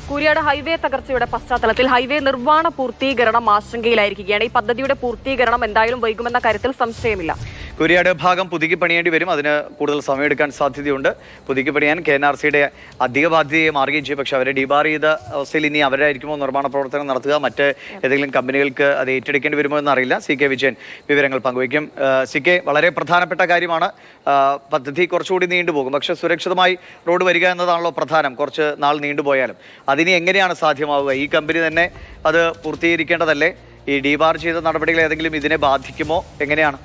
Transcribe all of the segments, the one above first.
Kooriyad highway തകർച്ചയുടെ പശ്ചാത്തലത്തിൽ highway നിർമ്മാണ പൂർത്തീകരണം ആശങ്കയിലായിരിക്കുകയാണ്. ഈ പദ്ധതിയുടെ പൂർത്തീകരണം എന്തായാലും വൈകുമെന്ന കാര്യത്തിൽ സംശയമില്ല. കൂരിയാട് ഭാഗം പുതുക്കി പണിയേണ്ടി വരും. അതിന് കൂടുതൽ സമയമെടുക്കാൻ സാധ്യതയുണ്ട്. പുതുക്കി പണിയാൻ KNRCയുടെ അധിക ബാധ്യതയെ മാറുകയും ചെയ്യും. പക്ഷേ അവരെ ഡിബാർ ചെയ്ത അവസ്ഥയിൽ ഇനി അവരായിരിക്കുമോ നിർമ്മാണ പ്രവർത്തനം നടത്തുക, മറ്റ് ഏതെങ്കിലും കമ്പനികൾക്ക് അത് ഏറ്റെടുക്കേണ്ടി വരുമോ എന്നറിയില്ല. CK വിജയൻ വിവരങ്ങൾ പങ്കുവയ്ക്കും. CK, വളരെ പ്രധാനപ്പെട്ട കാര്യമാണ്. പദ്ധതി കുറച്ചുകൂടി നീണ്ടുപോകും. പക്ഷേ സുരക്ഷിതമായി റോഡ് വരിക എന്നതാണല്ലോ പ്രധാനം. കുറച്ച് നാൾ നീണ്ടുപോയാലും അതിനി എങ്ങനെയാണ് സാധ്യമാവുക? ഈ കമ്പനി തന്നെ അത് പൂർത്തീകരിക്കേണ്ടതല്ലേ? ഈ ഡിബാർ ചെയ്ത നടപടികൾ ഏതെങ്കിലും ഇതിനെ ബാധിക്കുമോ? എങ്ങനെയാണ്?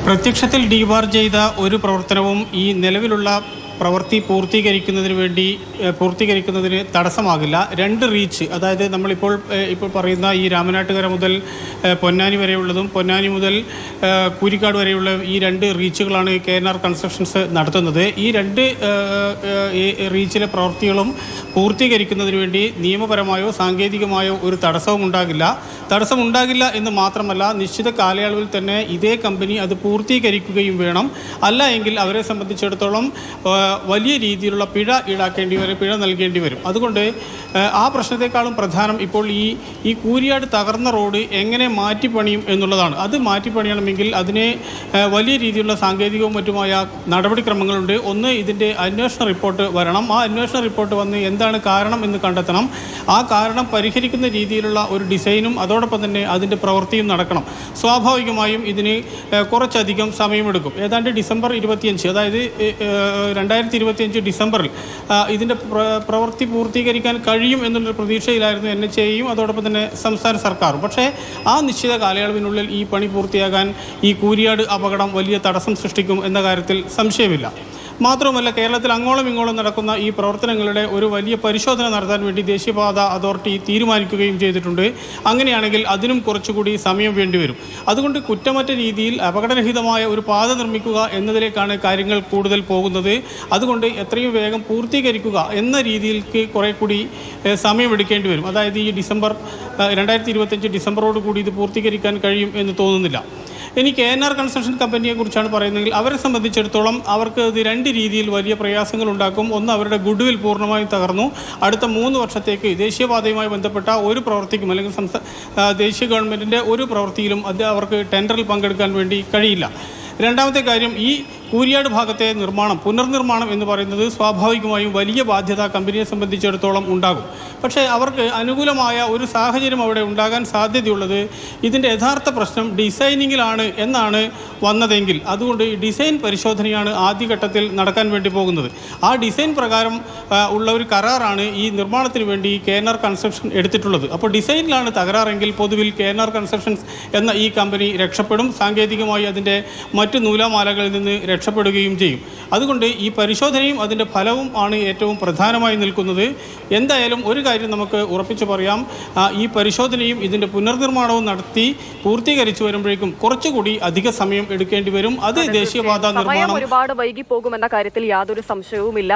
പ്രത്യക്ഷത്തിൽ ഡിബാർ ചെയ്ത ഒരു പ്രവർത്തനവും ഈ നിലവിലുള്ള പ്രവൃത്തി പൂർത്തീകരിക്കുന്നതിന് തടസ്സമാകില്ല. രണ്ട് റീച്ച്, അതായത് നമ്മളിപ്പോൾ പറയുന്ന ഈ രാമനാട്ടുകര മുതൽ പൊന്നാനി വരെയുള്ളതും പൊന്നാനി മുതൽ കൂരിക്കാട് വരെയുള്ള ഈ രണ്ട് റീച്ചുകളാണ് KNR കൺസ്ട്രക്ഷൻസ് നടത്തുന്നത്. ഈ രണ്ട് റീച്ചിലെ പ്രവൃത്തികളും പൂർത്തീകരിക്കുന്നതിന് വേണ്ടി നിയമപരമായോ സാങ്കേതികമായോ ഒരു തടസ്സമുണ്ടാകില്ല എന്ന് മാത്രമല്ല, നിശ്ചിത കാലയളവിൽ തന്നെ ഇതേ കമ്പനി അത് പൂർത്തീകരിക്കുകയും വേണം. അല്ല എങ്കിൽ അവരെ സംബന്ധിച്ചിടത്തോളം വലിയ രീതിയിലുള്ള പിഴ നൽകേണ്ടി വരും. അതുകൊണ്ട് ആ പ്രശ്നത്തെക്കാളും പ്രധാനം ഇപ്പോൾ ഈ കൂരിയാട് തകർന്ന റോഡ് എങ്ങനെ മാറ്റിപ്പണിയും എന്നുള്ളതാണ്. അത് മാറ്റിപ്പണിയണമെങ്കിൽ അതിന് വലിയ രീതിയിലുള്ള സാങ്കേതികവും മറ്റുമായ നടപടിക്രമങ്ങളുണ്ട്. ഒന്ന്, ഇതിൻ്റെ അന്വേഷണ റിപ്പോർട്ട് വരണം. ആ അന്വേഷണ റിപ്പോർട്ട് വന്ന് എന്താണ് കാരണം എന്ന് കണ്ടെത്തണം. ആ കാരണം പരിഹരിക്കുന്ന രീതിയിലുള്ള ഒരു ഡിസൈനും അതോടൊപ്പം തന്നെ അതിൻ്റെ പ്രവൃത്തിയും നടക്കണം. സ്വാഭാവികമായും ഇതിന് കുറച്ചധികം സമയമെടുക്കും. ഏതാണ്ട് ഡിസംബർ 25, അതായത് 2025 ഡിസംബറിൽ ഇതിൻ്റെ പ്രവൃത്തി പൂർത്തീകരിക്കാൻ കഴിയും എന്നുള്ളൊരു പ്രതീക്ഷയിലായിരുന്നു NHAയും അതോടൊപ്പം തന്നെ സംസ്ഥാന സർക്കാരും. പക്ഷേ ആ നിശ്ചിത കാലയളവിനുള്ളിൽ ഈ പണി പൂർത്തിയാകാൻ ഈ കൂരിയാട് അപകടം വലിയ തടസ്സം സൃഷ്ടിക്കും എന്ന കാര്യത്തിൽ സംശയമില്ല. മാത്രവുമല്ല, കേരളത്തിൽ അങ്ങോളം ഇങ്ങോളം നടക്കുന്ന ഈ പ്രവർത്തനങ്ങളുടെ ഒരു വലിയ പരിശോധന നടത്താൻ വേണ്ടി ദേശീയപാത അതോറിറ്റി തീരുമാനിക്കുകയും ചെയ്തിട്ടുണ്ട്. അങ്ങനെയാണെങ്കിൽ അതിനും കുറച്ചുകൂടി സമയം വേണ്ടിവരും. അതുകൊണ്ട് കുറ്റമറ്റ രീതിയിൽ അപകടരഹിതമായ ഒരു പാത നിർമ്മിക്കുക എന്നതിലേക്കാണ് കാര്യങ്ങൾ കൂടുതൽ പോകുന്നത്. അതുകൊണ്ട് എത്രയും വേഗം പൂർത്തീകരിക്കുക എന്ന രീതിയിലേക്ക് കുറേ കൂടി സമയമെടുക്കേണ്ടി വരും. അതായത് ഈ 2025 ഡിസംബറോട് കൂടി ഇത് പൂർത്തീകരിക്കാൻ കഴിയും എന്ന് തോന്നുന്നില്ല. ഇനി KNR കൺസ്ട്രക്ഷൻ കമ്പനിയെ കുറിച്ചാണ് പറയുന്നതെങ്കിൽ അവരെ സംബന്ധിച്ചിടത്തോളം അവർക്ക് ഇത് രണ്ട് രീതിയിൽ വലിയ പ്രയാസങ്ങൾ ഉണ്ടാക്കും. ഒന്ന്, അവരുടെ ഗുഡ്വിൽ പൂർണ്ണമായും തകർന്നു. അടുത്ത 3 വർഷത്തേക്ക് ദേശീയപാതയുമായി ബന്ധപ്പെട്ട ഒരു പ്രവൃത്തിക്കും അല്ലെങ്കിൽ ദേശീയ ഗവൺമെൻറ്റിൻ്റെ ഒരു പ്രവൃത്തിയിലും അവർക്ക് ടെൻഡറിൽ പങ്കെടുക്കാൻ വേണ്ടി കഴിയില്ല. രണ്ടാമത്തെ കാര്യം, ഈ കൂരിയാട് ഭാഗത്തെ പുനർനിർമ്മാണം എന്ന് പറയുന്നത് സ്വാഭാവികമായും വലിയ ബാധ്യത കമ്പനിയെ സംബന്ധിച്ചിടത്തോളം ഉണ്ടാകും. പക്ഷേ അവർക്ക് അനുകൂലമായ ഒരു സാഹചര്യം അവിടെ ഉണ്ടാകാൻ സാധ്യതയുള്ളത് ഇതിൻ്റെ യഥാർത്ഥ പ്രശ്നം ഡിസൈനിങ്ങിലാണ് എന്നാണ് വന്നതെങ്കിൽ, അതുകൊണ്ട് ഈ ഡിസൈൻ പരിശോധനയാണ് ആദ്യഘട്ടത്തിൽ നടക്കാൻ വേണ്ടി പോകുന്നത്. ആ ഡിസൈൻ പ്രകാരം ഉള്ള ഒരു കരാറാണ് ഈ നിർമ്മാണത്തിന് വേണ്ടി KNR കൺസ്ട്രക്ഷൻ എടുത്തിട്ടുള്ളത്. അപ്പോൾ ഡിസൈനിലാണ് തകരാറെങ്കിൽ പൊതുവിൽ KNR കൺസ്ട്രക്ഷൻസ് എന്ന ഈ കമ്പനി രക്ഷപ്പെടും. സാങ്കേതികമായി അതിൻ്റെ മറ്റു നൂലാമാലകളിൽ നിന്ന് രക്ഷപ്പെടുകയും ചെയ്യും. അതുകൊണ്ട് ഈ പരിശോധനയും അതിൻ്റെ ഫലവും ആണ് ഏറ്റവും പ്രധാനമായി നിൽക്കുന്നത്. എന്തായാലും ഒരു കാര്യം നമുക്ക് ഉറപ്പിച്ചു പറയാം, ഈ പരിശോധനയും ഇതിൻ്റെ പുനർനിർമ്മാണവും നടത്തി പൂർത്തീകരിച്ചു വരുമ്പോഴേക്കും കുറച്ചുകൂടി അധിക സമയം എടുക്കേണ്ടി വരും. അത് ദേശീയപാത നിർമ്മാണം ഒരുപാട് വൈകി പോകുമെന്ന കാര്യത്തിൽ യാതൊരു സംശയവുമില്ല.